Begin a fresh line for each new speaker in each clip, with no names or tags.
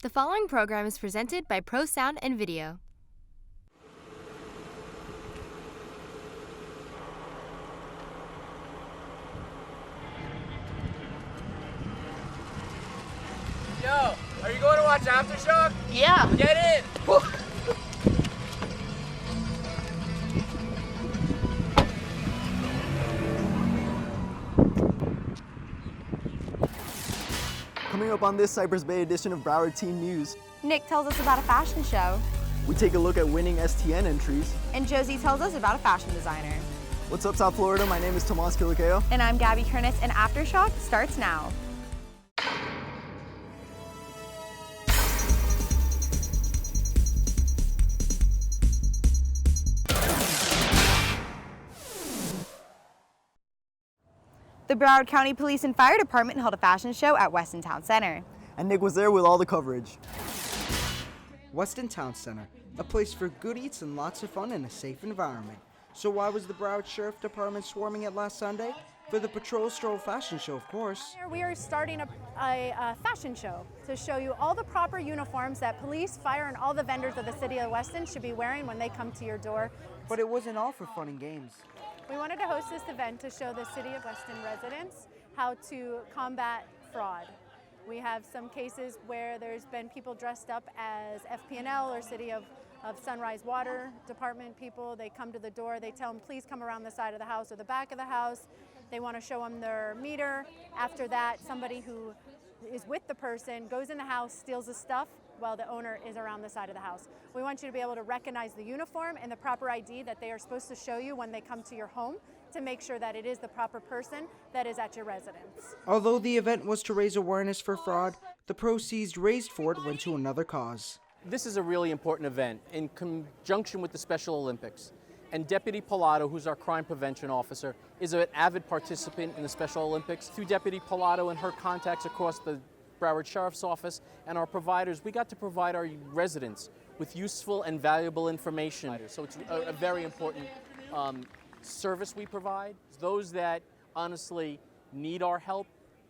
The following program is presented by Pro Sound and Video.
Yo, are you going to watch Aftershock?
Yeah.
Get in!
Coming up on this Cypress Bay edition of Broward Teen News,
Nick tells us about a fashion show.
we take a look at winning STN entries.
And Josie tells us about a fashion designer.
What's up, South Florida? My name is Tomas Kilikeo.
And I'm Gabby Kernis, and Aftershock starts now. The Broward County Police and Fire Department held a fashion show at Weston Town Center.
And Nick was there with all the coverage.
Weston Town Center, a place for good eats and lots of fun in a safe environment. So why was the Broward Sheriff Department swarming it last Sunday? For the Patrol Stroll fashion show, of course.
We are starting a fashion show to show you all the proper uniforms that police, fire, and all the vendors of the city of Weston should be wearing when they come to your door.
But it wasn't all for fun and games.
We wanted to host this event to show the city of Weston residents how to combat fraud. We have some cases where there's been people dressed up as FP&L or City of Sunrise Water Department people. They come to the door, they tell them, please come around the side of the house or the back of the house. They want to show them their meter. After that, somebody who is with the person goes in the house, steals the stuff while the owner is around the side of the house. We want you to be able to recognize the uniform and the proper ID that they are supposed to show you when they come to your home to make sure that it is the proper person that is at your residence.
Although the event was to raise awareness for fraud, the proceeds raised for it went to another cause.
This is a really important event in conjunction with the Special Olympics. And Deputy Pilato, who's our crime prevention officer, is an avid participant in the Special Olympics. Through Deputy Pilato and her contacts across the Broward Sheriff's Office and our providers, we got to provide our residents with useful and valuable information. So it's a very important service we provide. Those that honestly need our help,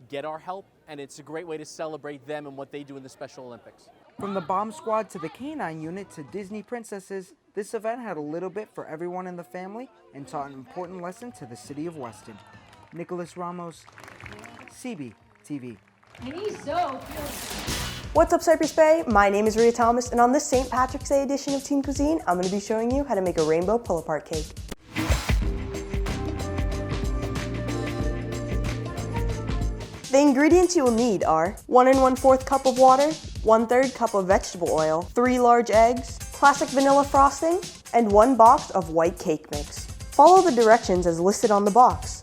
get our help, and it's a great way to celebrate them and what they do in the Special Olympics.
From the bomb squad to the canine unit to Disney princesses, this event had a little bit for everyone in the family and taught an important lesson to the city of Weston. Nicholas Ramos, CBTV.
And he's so cute.
What's up, Cypress Bay? My name is Rhea Thomas, and on this St. Patrick's Day edition of Teen Cuisine, I'm going to be showing you how to make a rainbow pull-apart cake. The ingredients you will need are 1 1/4 cup of water, 1/3 cup of vegetable oil, 3 large eggs, classic vanilla frosting, and 1 box of white cake mix. Follow the directions as listed on the box.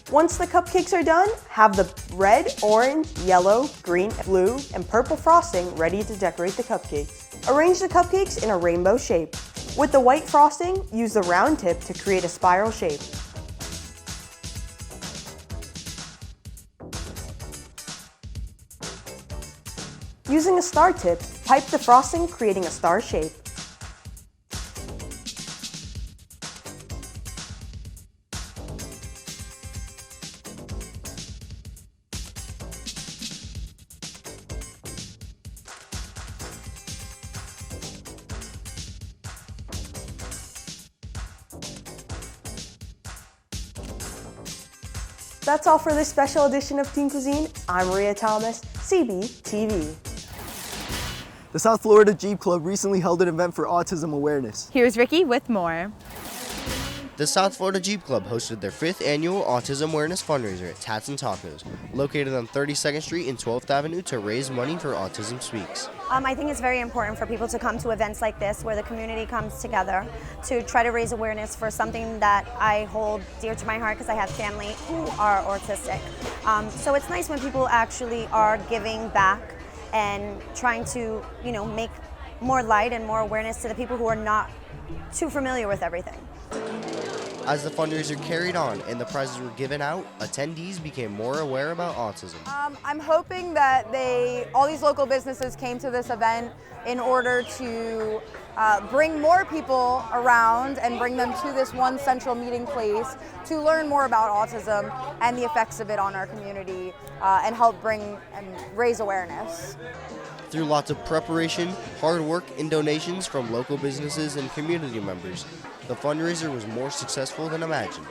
Once the cupcakes are done, have the red, orange, yellow, green, blue, and purple frosting ready to decorate the cupcakes. Arrange the cupcakes in a rainbow shape. With the white frosting, use the round tip to create a spiral shape. Using a star tip, pipe the frosting, creating a star shape. That's all for this special edition of Teen Cuisine. I'm Rhea Thomas, CBTV.
The South Florida Jeep Club recently held an event for autism awareness.
Here's Ricky with more.
The South Florida Jeep Club hosted their 5th annual Autism Awareness Fundraiser at Tats and Tacos, located on 32nd Street and 12th Avenue to raise money for Autism Speaks.
I think it's very important for people to come to events like this where the community comes together to try to raise awareness for something that I hold dear to my heart because I have family who are autistic. So it's nice when people actually are giving back and trying to, make more light and more awareness to the people who are not too familiar with everything.
As the fundraiser carried on and the prizes were given out, attendees became more aware about autism.
I'm hoping that all these local businesses came to this event in order to bring more people around and bring them to this one central meeting place to learn more about autism and the effects of it on our community and help bring and raise awareness.
Through lots of preparation, hard work, and donations from local businesses and community members, the fundraiser was more successful than imagined.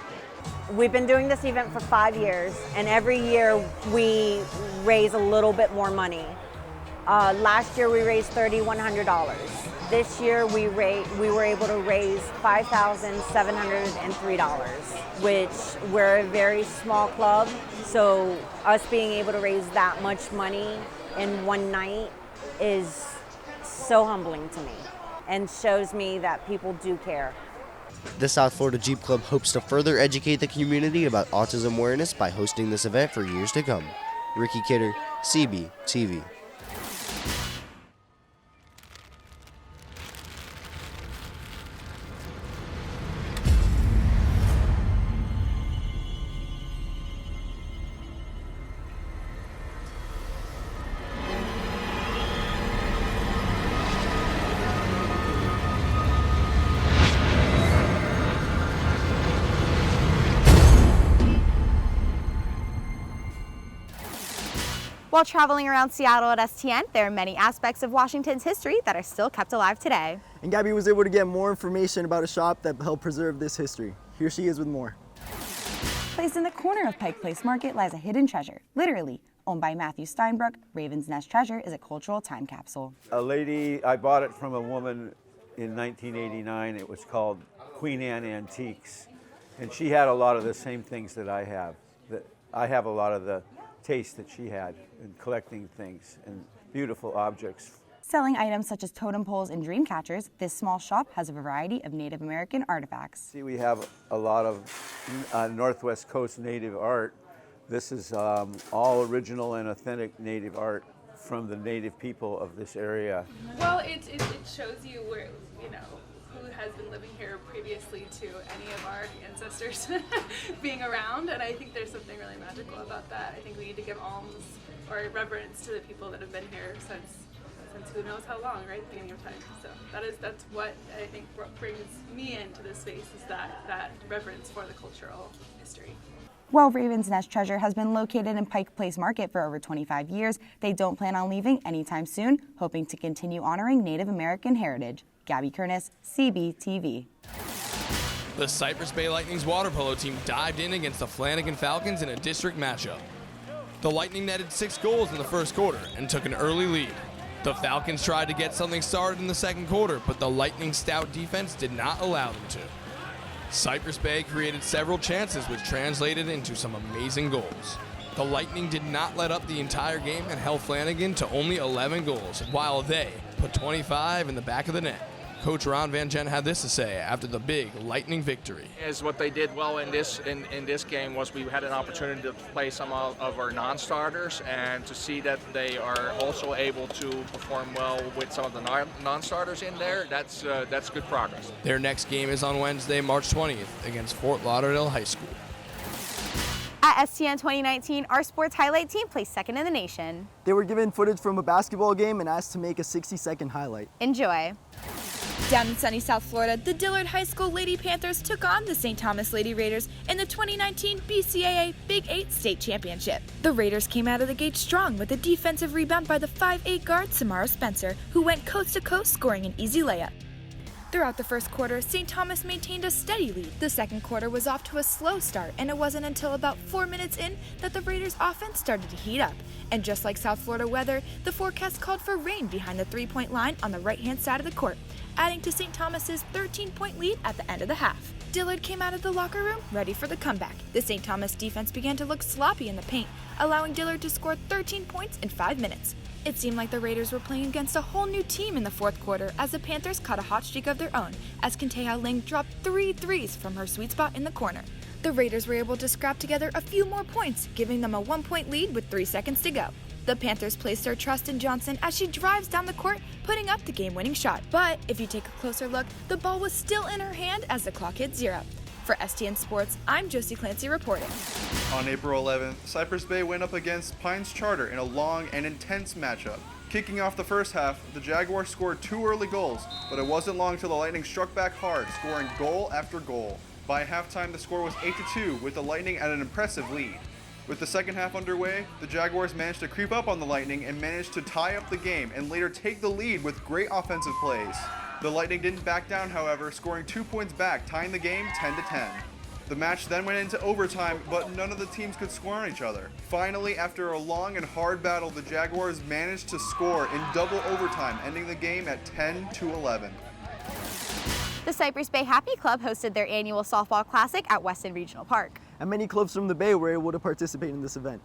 We've been doing this event for 5 years, and every year we raise a little bit more money. Last year we raised $3,100. This year we were able to raise $5,703, which we're a very small club, so us being able to raise that much money in one night is so humbling to me and shows me that people do care.
The South Florida Jeep Club hopes to further educate the community about autism awareness by hosting this event for years to come. Ricky Kidder, CBTV.
While traveling around Seattle at STN, there are many aspects of Washington's history that are still kept alive today.
And Gabby was able to get more information about a shop that helped preserve this history. Here she is with more.
Placed in the corner of Pike Place Market lies a hidden treasure, literally. Owned by Matthew Steinbrook, Raven's Nest Treasure is a cultural time capsule.
I bought it from a woman in 1989. It was called Queen Anne Antiques. And she had a lot of the same things that I have. I have a lot of the taste that she had in collecting things and beautiful objects.
Selling items such as totem poles and dream catchers, this small shop has a variety of Native American artifacts.
See, we have a lot of Northwest Coast Native art. This is all original and authentic Native art from the Native people of this area.
Well, it shows you where, who has been living here previously to any of our ancestors being around, and I think there's something really magical about that. I think we need to give alms or reverence to the people that have been here since who knows how long, right, the beginning of time. So that's what I think brings me into this space, is that reverence for the cultural history.
While Raven's Nest Treasure has been located in Pike Place Market for over 25 years, they don't plan on leaving anytime soon, hoping to continue honoring Native American heritage. Gabby Kernis, CBTV.
The Cypress Bay Lightning's water polo team dived in against the Flanagan Falcons in a district matchup. The Lightning netted 6 goals in the first quarter and took an early lead. The Falcons tried to get something started in the second quarter, but the Lightning's stout defense did not allow them to. Cypress Bay created several chances, which translated into some amazing goals. The Lightning did not let up the entire game and held Flanagan to only 11 goals, while they put 25 in the back of the net. Coach Ron Van Gent had this to say after the big Lightning victory.
As what they did well in this game was we had an opportunity to play some of our non-starters and to see that they are also able to perform well with some of the non-starters in there. That's good progress.
Their next game is on Wednesday, March 20th against Fort Lauderdale High School.
At STN 2019, our sports highlight team placed second in the nation.
They were given footage from a basketball game and asked to make a 60-second highlight.
Enjoy.
Down in sunny South Florida, the Dillard High School Lady Panthers took on the St. Thomas Lady Raiders in the 2019 BCAA Big 8 State Championship. The Raiders came out of the gate strong with a defensive rebound by the 5'8" guard Samara Spencer, who went coast to coast scoring an easy layup. Throughout the first quarter, St. Thomas maintained a steady lead. The second quarter was off to a slow start, and it wasn't until about 4 minutes in that the Raiders' offense started to heat up. And just like South Florida weather, the forecast called for rain behind the three-point line on the right-hand side of the court. adding to St. Thomas's 13-point lead at the end of the half. Dillard came out of the locker room ready for the comeback. The St. Thomas defense began to look sloppy in the paint, allowing Dillard to score 13 points in 5 minutes. It seemed like the Raiders were playing against a whole new team in the fourth quarter as the Panthers caught a hot streak of their own as Kenteha Ling dropped 3 threes from her sweet spot in the corner. The Raiders were able to scrap together a few more points, giving them a 1-point lead with 3 seconds to go. The Panthers placed their trust in Johnson as she drives down the court, putting up the game-winning shot. But if you take a closer look, the ball was still in her hand as the clock hit 0. For STN Sports, I'm Josie Clancy reporting.
On April 11th, Cypress Bay went up against Pines Charter in a long and intense matchup. Kicking off the first half, the Jaguars scored 2 early goals, but it wasn't long till the Lightning struck back hard, scoring goal after goal. By halftime, the score was 8-2, with the Lightning at an impressive lead. With the second half underway, the Jaguars managed to creep up on the Lightning and managed to tie up the game and later take the lead with great offensive plays. The Lightning didn't back down, however, scoring 2 points back, tying the game 10-10. The match then went into overtime, but none of the teams could score on each other. Finally, after a long and hard battle, the Jaguars managed to score in double overtime, ending the game at 10-11.
The Cypress Bay HAAPE Club hosted their annual softball classic at Weston Regional Park.
And many clubs from the Bay were able to participate in this event.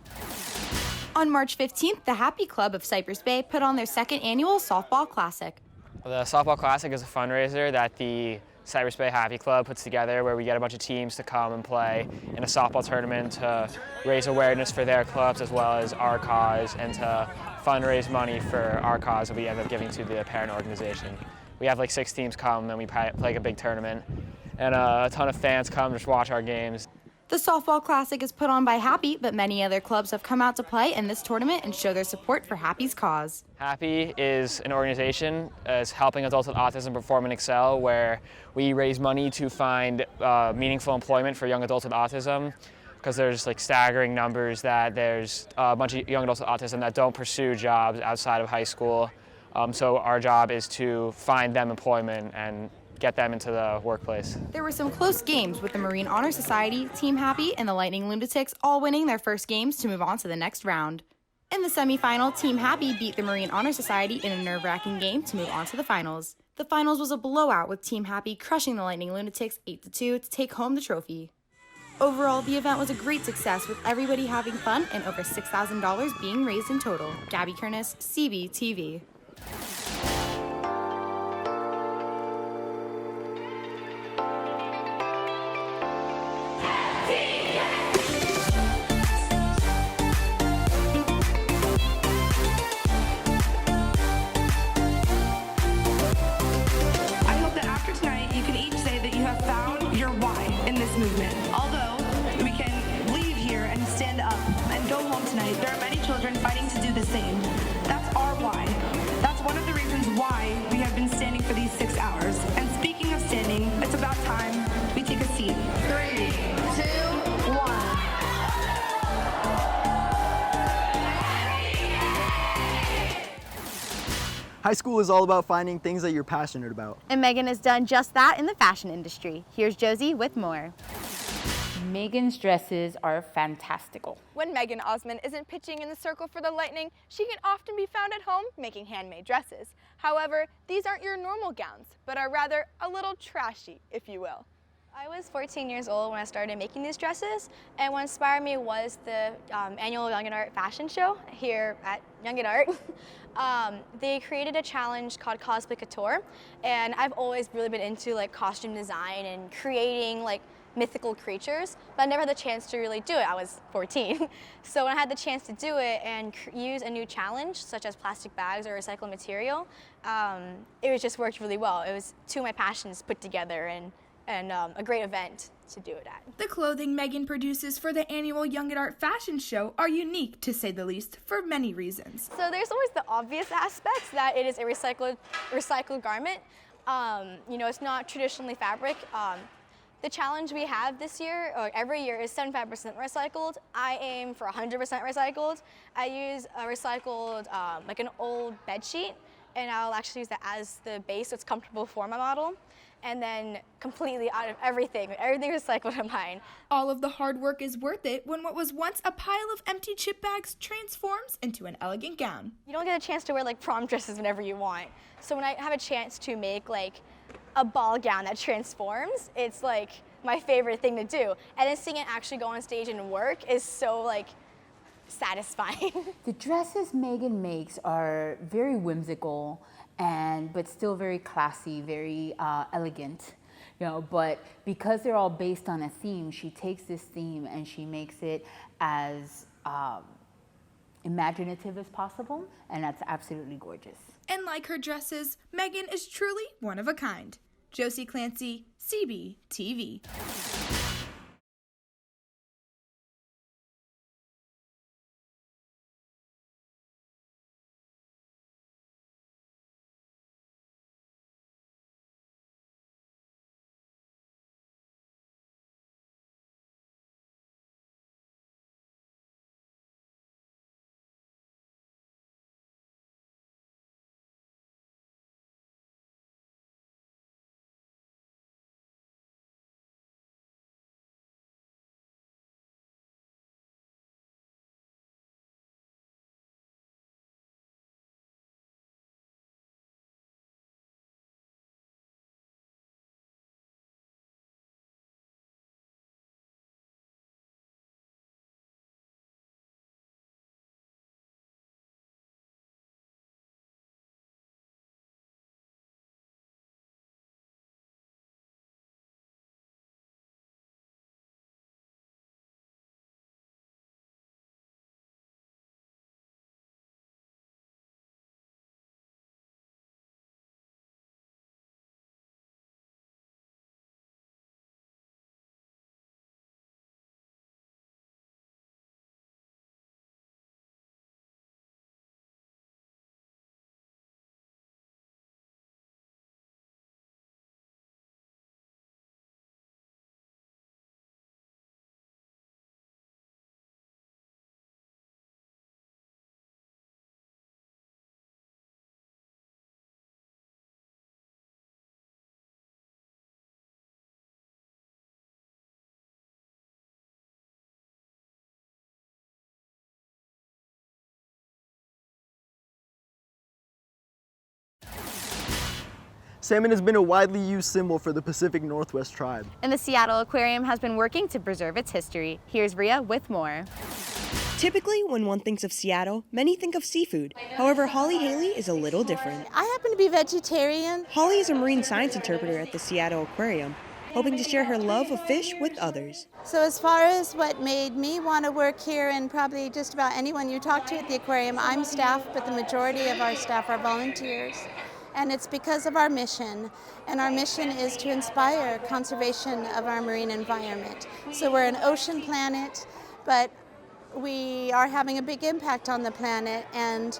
On March 15th, the HAAPE Club of Cypress Bay put on their second annual softball classic.
The Softball Classic is a fundraiser that the Cypress Bay HAAPE Club puts together where we get a bunch of teams to come and play in a softball tournament to raise awareness for their clubs as well as our cause and to fundraise money for our cause that we end up giving to the parent organization. We have like 6 teams come and we play a big tournament and a ton of fans come to watch our games.
The Softball Classic is put on by HAAPE, but many other clubs have come out to play in this tournament and show their support for HAAPE's cause.
HAAPE is an organization that's helping adults with autism perform and excel, where we raise money to find meaningful employment for young adults with autism, because there's like staggering numbers that there's a bunch of young adults with autism that don't pursue jobs outside of high school. So our job is to find them employment and get them into the workplace.
There were some close games with the Marine Honor Society, Team HAAPE, and the Lightning Lunatics all winning their first games to move on to the next round. In the semifinal, Team HAAPE beat the Marine Honor Society in a nerve-wracking game to move on to the finals. The finals was a blowout with Team HAAPE crushing the Lightning Lunatics 8-2 to take home the trophy. Overall, the event was a great success with everybody having fun and over $6,000 being raised in total. Gabby Kernis, CBTV.
Movement. Although we can leave here and stand up and go home tonight, there are many children fighting to do the same. That's our why. That's one of the reasons why we have been standing for these 6 hours. And speaking of standing, it's about time we take a seat. 3, 2, 1.
High school is all about finding things that you're passionate about.
And Maegan has done just that in the fashion industry. Here's Josie with more.
Maegan's dresses are fantastical.
When Maegan Osmond isn't pitching in the circle for the Lightning, she can often be found at home making handmade dresses. However, these aren't your normal gowns, but are rather a little trashy, if you will.
I was 14 years old when I started making these dresses, and what inspired me was the annual Young at Art fashion show here at Young at Art. They created a challenge called Cosplay Couture, and I've always really been into like costume design and creating like mythical creatures, but I never had the chance to really do it. I was 14. So when I had the chance to do it and use a new challenge, such as plastic bags or recycled material, it was just worked really well. It was 2 of my passions put together and a great event to do it at.
The clothing Maegan produces for the annual Young at Art fashion show are unique, to say the least, for many reasons.
So there's always the obvious aspects that it is a recycled garment. You know, it's not traditionally fabric. The challenge we have this year, or every year, is 75% recycled. I aim for 100% recycled. I use a recycled, like an old bed sheet, and I'll actually use that as the base so it's comfortable for my model. And then completely out of everything recycled in mine.
All of the hard work is worth it when what was once a pile of empty chip bags transforms into an elegant gown.
You don't get a chance to wear like prom dresses whenever you want. So when I have a chance to make like a ball gown that transforms, it's like my favorite thing to do. And then seeing it actually go on stage and work is so like satisfying.
The dresses Maegan makes are very whimsical, but still very classy, very elegant, you know, but because they're all based on a theme, she takes this theme and she makes it as imaginative as possible, and that's absolutely gorgeous.
And like her dresses, Maegan is truly one of a kind. Josie Clancy, CBTV.
Salmon has been a widely used symbol for the Pacific Northwest tribe.
And the Seattle Aquarium has been working to preserve its history. Here's Rhea with more.
Typically, when one thinks of Seattle, many think of seafood. However, Holly Haley is a little different.
I happen to be vegetarian.
Holly is a marine science interpreter at the Seattle Aquarium, hoping to share her love of fish with others.
So as far as what made me want to work here, and probably just about anyone you talk to at the aquarium, I'm staff, but the majority of our staff are volunteers. And it's because of our mission, and our mission is to inspire conservation of our marine environment. So we're an ocean planet, but we are having a big impact on the planet, and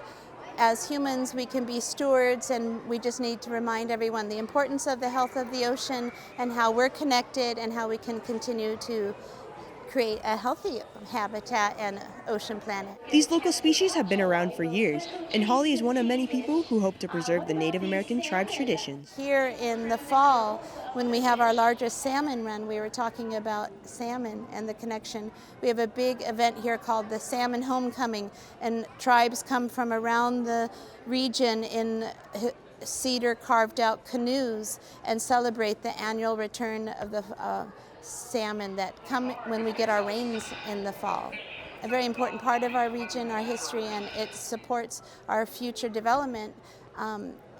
as humans we can be stewards, and we just need to remind everyone the importance of the health of the ocean and how we're connected and how we can continue to create a healthy habitat and ocean planet.
These local species have been around for years, and Holly is one of many people who hope to preserve the Native American tribe's traditions.
Here in the fall, when we have our largest salmon run, we were talking about salmon and the connection. We have a big event here called the Salmon Homecoming, and tribes come from around the region in cedar carved out canoes and celebrate the annual return of the salmon that come when we get our rains in the fall. A very important part of our region, our history, and it supports our future development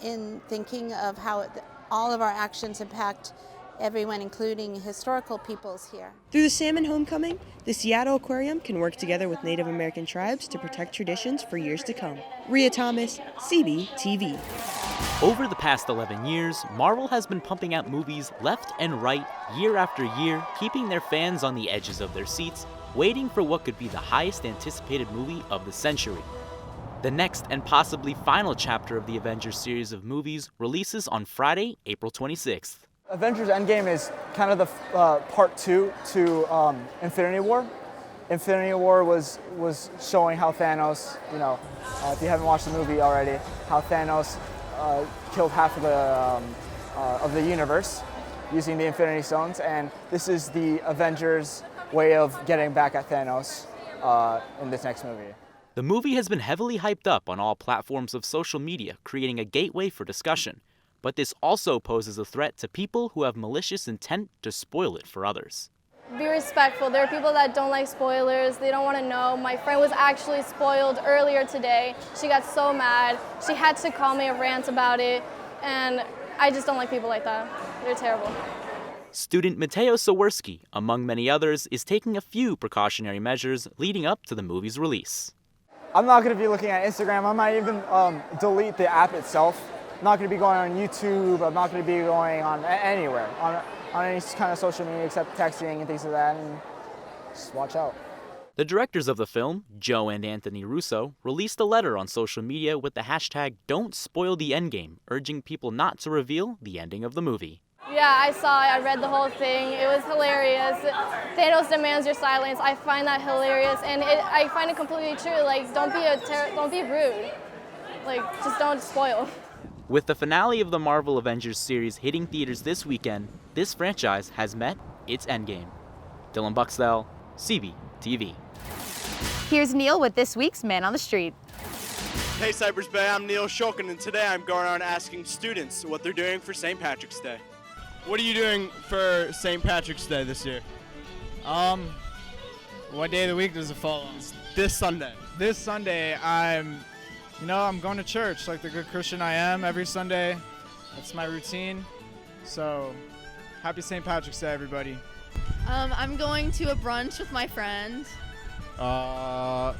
in thinking of how all of our actions impact everyone, including historical peoples here.
Through the Salmon Homecoming, the Seattle Aquarium can work together with Native American tribes to protect traditions for years to come. Rhea Thomas, CBTV.
Over the past 11 years, Marvel has been pumping out movies left and right, year after year, keeping their fans on the edges of their seats, waiting for what could be the highest anticipated movie of the century. The next and possibly final chapter of the Avengers series of movies releases on Friday, April 26th.
Avengers Endgame is kind of the part two to Infinity War. Infinity War was showing how Thanos, if you haven't watched the movie already, how Thanos killed half of the universe using the Infinity Stones, and this is the Avengers' way of getting back at Thanos in this next movie.
The movie has been heavily hyped up on all platforms of social media, creating a gateway for discussion. But this also poses a threat to people who have malicious intent to spoil it for others.
Be respectful. There are people that don't like spoilers. They don't want to know. My friend was actually spoiled earlier today. She got so mad. She had to call me a rant about it. And I just don't like people like that. They're terrible.
Student Mateo Sawerski, among many others, is taking a few precautionary measures leading up to the movie's release.
I'm not going to be looking at Instagram. I might even delete the app itself. I'm not going to be going on YouTube. I'm not going to be going on anywhere, on any kind of social media except texting and things like that, and just watch out.
The directors of the film, Joe and Anthony Russo, released a letter on social media with the hashtag #Don'tSpoilTheEndgame, urging people not to reveal the ending of the movie.
Yeah, I saw it. I read the whole thing. It was hilarious. Thanos demands your silence. I find that hilarious, and I find it completely true. Like, don't be rude. Like, just don't spoil.
With the finale of the Marvel Avengers series hitting theaters this weekend, this franchise has met its endgame. Dylan Buxtell, CBTV.
Here's Neil with this week's Man on the Street.
Hey Cypress Bay, I'm Neil Shulkin, and today I'm going around asking students what they're doing for St. Patrick's Day. What are you doing for St. Patrick's Day this year?
What day of the week does it fall on?
This Sunday.
This Sunday, I'm going to church like the good Christian I am every Sunday. That's my routine. So, happy St. Patrick's Day, everybody.
I'm going to a brunch with my friend.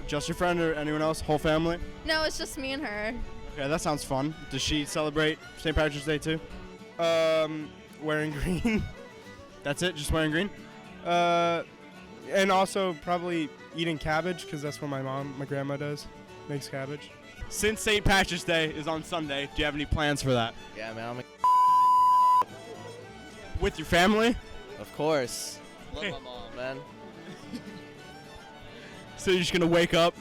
Just your friend or anyone else? Whole family?
No, it's just me and her.
Okay, that sounds fun. Does she celebrate St. Patrick's Day too? Wearing green. That's it, just wearing green?
And also probably eating cabbage, because that's what my grandma does, makes cabbage.
Since St. Patrick's Day is on Sunday, do you have any plans for that?
Yeah, man,
With your family?
Of course. Love my mom, man.
So you're just gonna wake up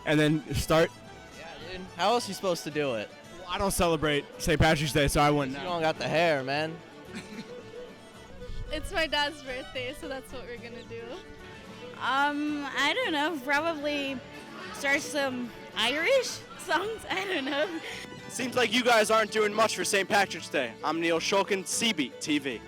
and then start?
Yeah, dude. How else are you supposed to do it?
Well, I don't celebrate St. Patrick's Day, so I wouldn't know.
You don't got the hair, man.
It's my dad's birthday, so that's what we're gonna do.
I don't know, probably start some Irish songs, I don't know.
Seems like you guys aren't doing much for St. Patrick's Day. I'm Neil Shulkin, CBTV.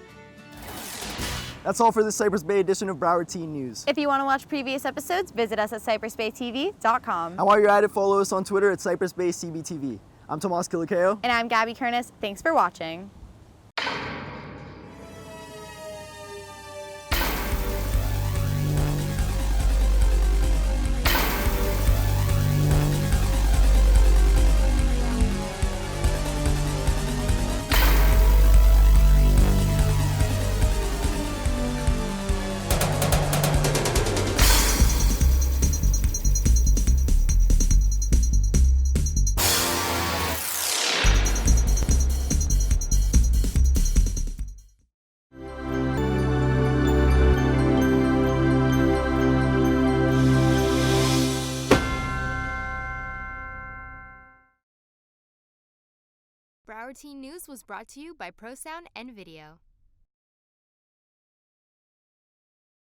That's all for this Cypress Bay edition of Broward Teen News.
If you want to watch previous episodes, visit us at cypressbaytv.com.
And while you're at it, follow us on Twitter at Cypress Bay CBTV. I'm Tomas Kilikeo.
And I'm Gabby Kernis. Thanks for watching.
Broward Teen News was brought to you by ProSound and Video.